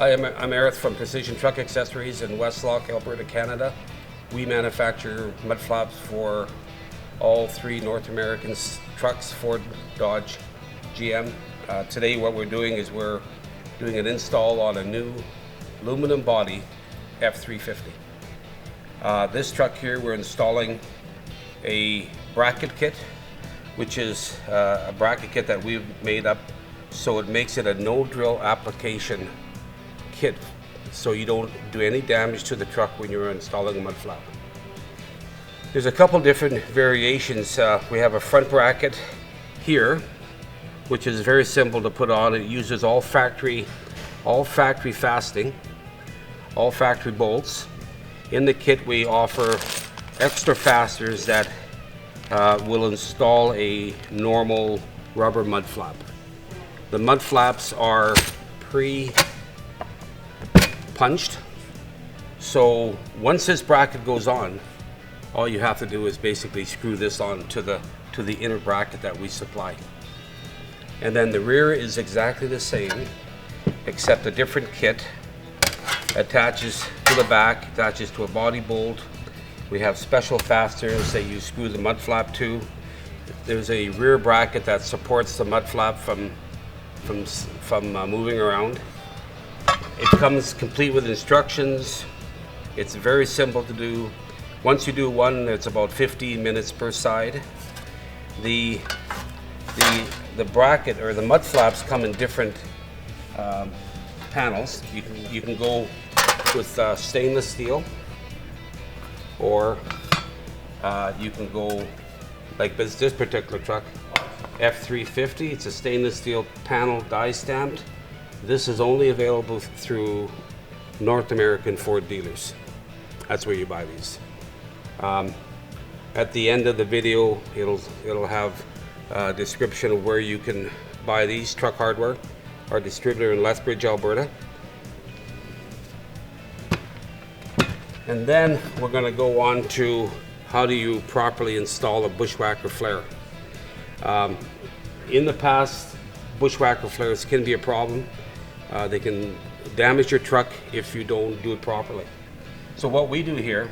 Hi, I'm Eric from Precision Truck Accessories in Westlock, Alberta, Canada. We manufacture mud flaps for all three North American trucks, Ford, Dodge, GM. Today what we're doing is we're doing an install on a new aluminum body F350. This truck here, we're installing a bracket kit, which is a bracket kit that we've made up so it makes it a no drill application kit, so you don't do any damage to the truck when you're installing a mud flap. There's a couple different variations. We have a front bracket here, which is very simple to put on. It uses all factory fastening, all factory bolts. In the kit we offer extra fasteners that will install a normal rubber mud flap. The mud flaps are pre-punched, so once this bracket goes on, all you have to do is basically screw this on to the inner bracket that we supply. And then the rear is exactly the same, except a different kit. Attaches to the back, attaches to a body bolt. We have special fasteners that you screw the mud flap to. There's a rear bracket that supports the mud flap from moving around. It comes complete with instructions. It's very simple to do. Once you do one, it's about 15 minutes per side. The bracket or the mud flaps come in different panels. You can go with stainless steel, or you can go like this particular truck, F350. It's a stainless steel panel, die stamped. This is only available through North American Ford dealers. That's where you buy these. At the end of the video, it'll have a description of where you can buy these. Truck Hardware, our distributor in Lethbridge, Alberta. And then we're going to go on to how do you properly install a Bushwhacker flare. In the past, Bushwhacker flares can be a problem. They can damage your truck if you don't do it properly. So what we do here,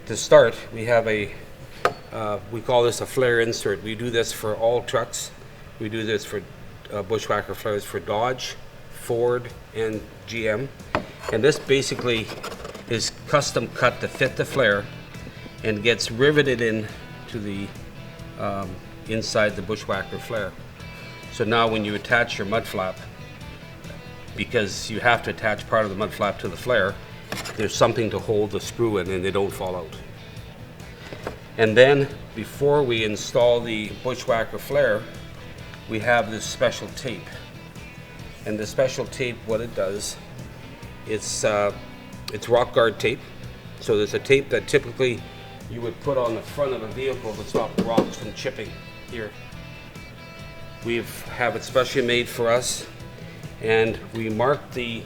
to start, we have we call this a flare insert. We do this for all trucks. We do this for Bushwhacker flares for Dodge, Ford, and GM. And this basically is custom cut to fit the flare and gets riveted in to the inside the Bushwhacker flare. So now when you attach your mud flap, because you have to attach part of the mud flap to the flare, there's something to hold the screw in and they don't fall out. And then before we install the Bushwhacker flare, we have this special tape. And the special tape, what it does, it's rock guard tape. So there's a tape that typically you would put on the front of a vehicle to stop the rocks from chipping here. We have it specially made for us, and we mark the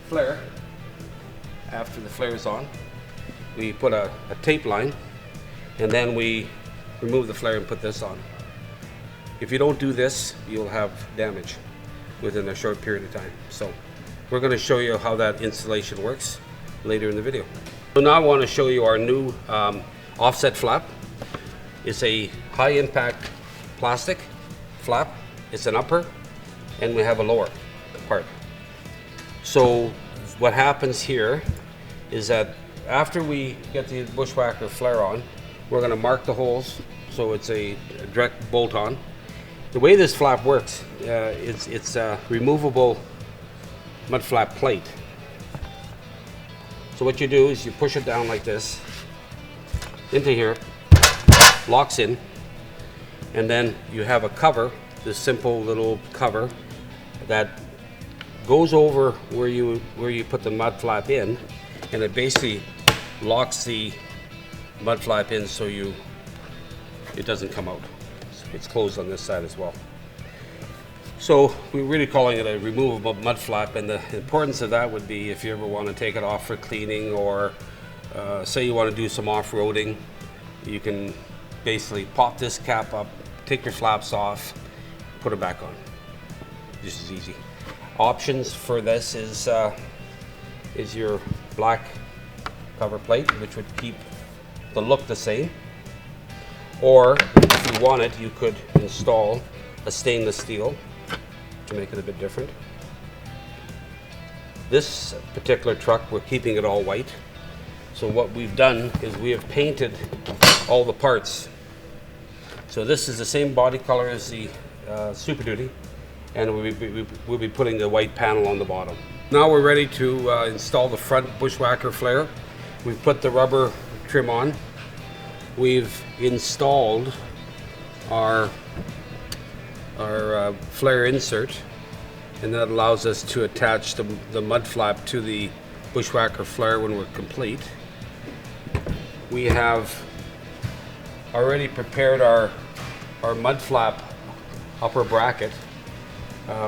flare after the flare is on. We put a tape line, and then we remove the flare and put this on. If you don't do this, you'll have damage within a short period of time. So we're going to show you how that installation works later in the video. So now I want to show you our new offset flap. It's a high impact plastic flap. It's an upper, and we have a lower part. So what happens here is that after we get the Bushwhacker flare on, we're going to mark the holes so it's a direct bolt on. The way this flap works, it's a removable mud flap plate. So what you do is you push it down like this into here, locks in, and then you have a cover, this simple little cover that goes over where you put the mud flap in, and it basically locks the mud flap in so it doesn't come out. It's closed on this side as well. So we're really calling it a removable mud flap, and the importance of that would be if you ever want to take it off for cleaning, or say you want to do some off-roading, you can basically pop this cap up, take your flaps off, put it back on. Just as easy. Options for this is your black cover plate, which would keep the look the same. Or if you want it, you could install a stainless steel to make it a bit different. This particular truck, we're keeping it all white. So what we've done is we have painted all the parts. So this is the same body color as the Super Duty, and we'll be putting the white panel on the bottom. Now we're ready to install the front Bushwhacker flare. We've put the rubber trim on. We've installed our flare insert, and that allows us to attach the mud flap to the Bushwhacker flare when we're complete. We have already prepared our mud flap upper bracket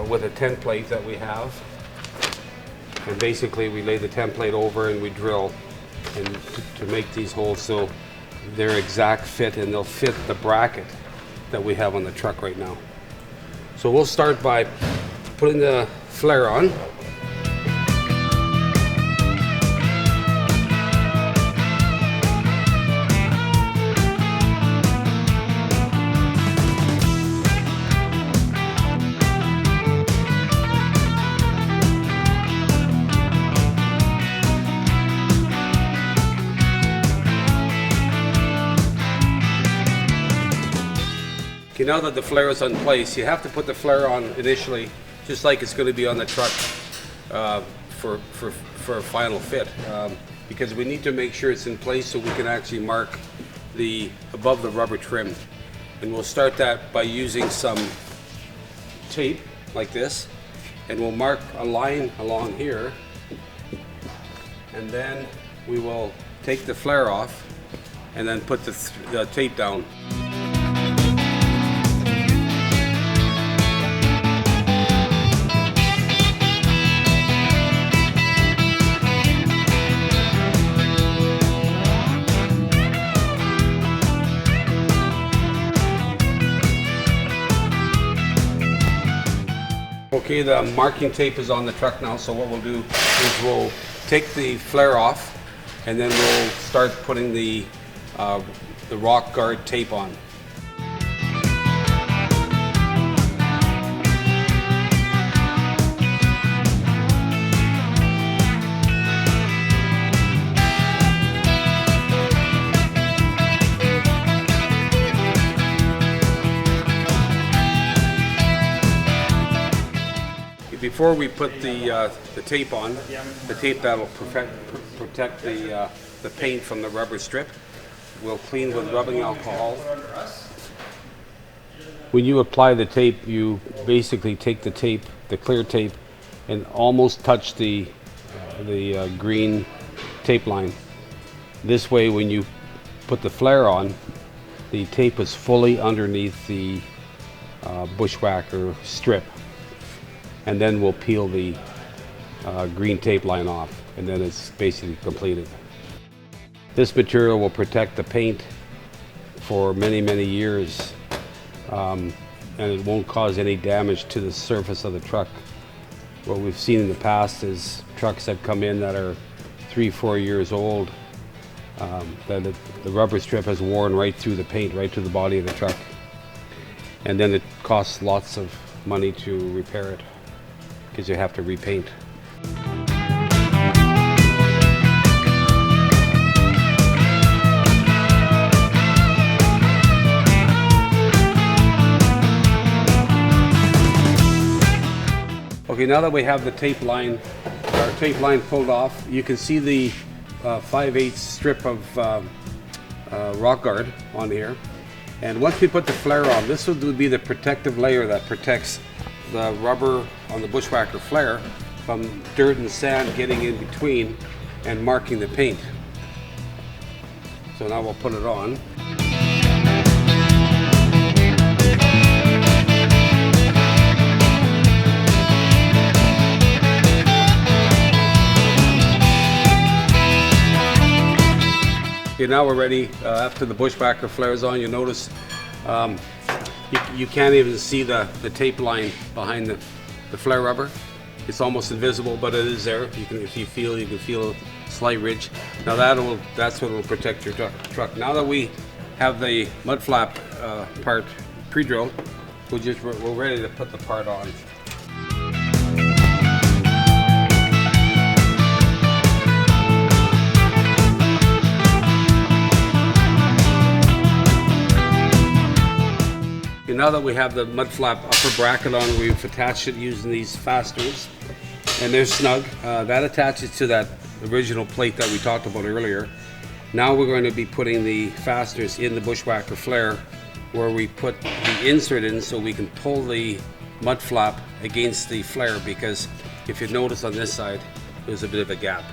with a template that we have, and basically we lay the template over and we drill and to make these holes so they're exact fit and they'll fit the bracket that we have on the truck right now. So we'll start by putting the flare on. Okay, now that the flare is in place, you have to put the flare on initially, just like it's going to be on the truck for a final fit, because we need to make sure it's in place so we can actually mark above the rubber trim. And we'll start that by using some tape like this, and we'll mark a line along here, and then we will take the flare off and then put the tape down. Okay, the marking tape is on the truck now, so what we'll do is we'll take the flare off and then we'll start putting the rock guard tape on. Before we put the tape on, the tape that'll protect the paint from the rubber strip, we'll clean with rubbing alcohol. When you apply the tape, you basically take the tape, the clear tape, and almost touch the green tape line. This way, when you put the flare on, the tape is fully underneath the Bushwhacker strip. And then we'll peel the green tape line off, and then it's basically completed. This material will protect the paint for many, many years, and it won't cause any damage to the surface of the truck. What we've seen in the past is trucks that come in that are 3-4 years old, that the rubber strip has worn right through the paint, right to the body of the truck. And then it costs lots of money to repair it, because you have to repaint. Okay, now that we have the tape line, our tape line pulled off, you can see the 5/8 strip of rock guard on here. And once we put the flare on, this would be the protective layer that protects the rubber on the Bushwhacker flare from dirt and sand getting in between and marking the paint. So now we'll put it on. Okay, now we're ready. After the Bushwhacker flare is on, you notice you can't even see the tape line behind the flare rubber. It's almost invisible, but it is there. You can, if you feel, you can feel a slight ridge. Now that's what will protect your truck. Now that we have the mud flap part pre-drilled, we're ready to put the part on. Now that we have the mud flap upper bracket on, we've attached it using these fasteners, and they're snug. That attaches to that original plate that we talked about earlier. Now we're going to be putting the fasteners in the Bushwhacker flare, where we put the insert in so we can pull the mud flap against the flare, because if you notice on this side, there's a bit of a gap.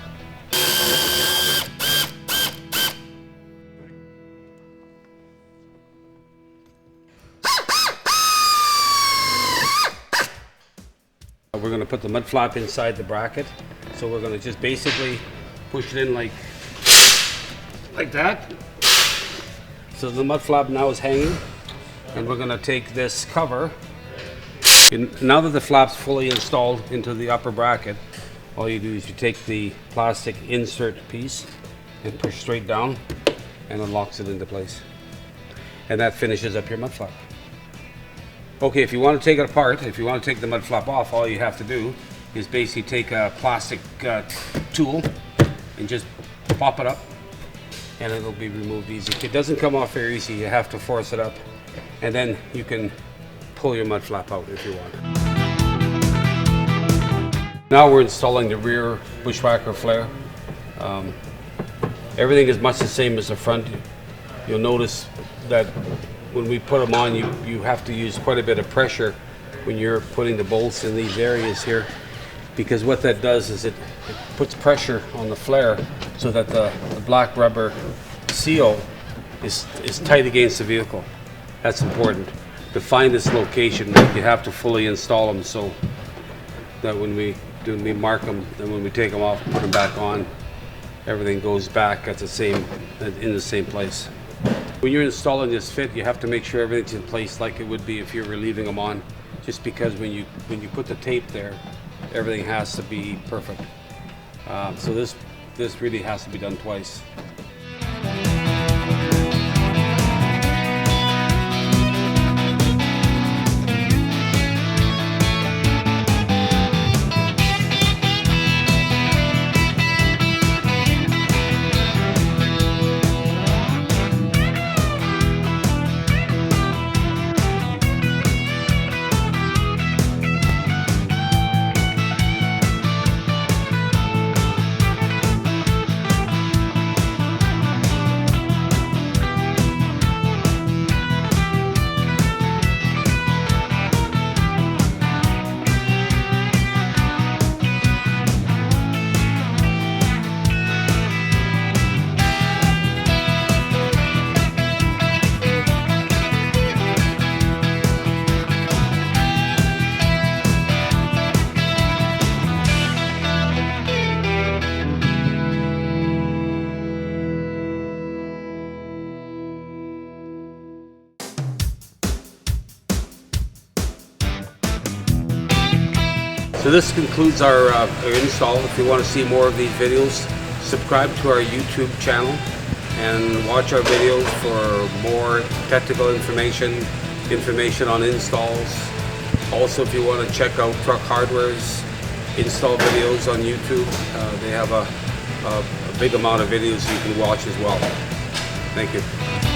We're going to put the mud flap inside the bracket, so we're going to just basically push it in like that. So the mud flap now is hanging, and we're going to take this cover. And now that the flap's fully installed into the upper bracket, all you do is you take the plastic insert piece and push straight down, and it locks it into place. And that finishes up your mud flap. Okay, if you want to take it apart, if you want to take the mud flap off, all you have to do is basically take a plastic tool and just pop it up, and it'll be removed easy. It doesn't come off very easy. You have to force it up, and then you can pull your mud flap out if you want. Now we're installing the rear Bushwhacker flare. Everything is much the same as the front. You'll notice that when we put them on, you have to use quite a bit of pressure when you're putting the bolts in these areas here, because what that does is it puts pressure on the flare so that the black rubber seal is tight against the vehicle. That's important. To find this location, you have to fully install them so that when we mark them, and when we take them off and put them back on, everything goes back at in the same place. When you're installing this fit, you have to make sure everything's in place like it would be if you were leaving them on, just because when you put the tape there, everything has to be perfect. So this really has to be done twice. So this concludes our install. If you want to see more of these videos, subscribe to our YouTube channel and watch our videos for more technical information on installs. Also, if you want to check out Truck Hardware's install videos on YouTube, they have a big amount of videos you can watch as well. Thank you.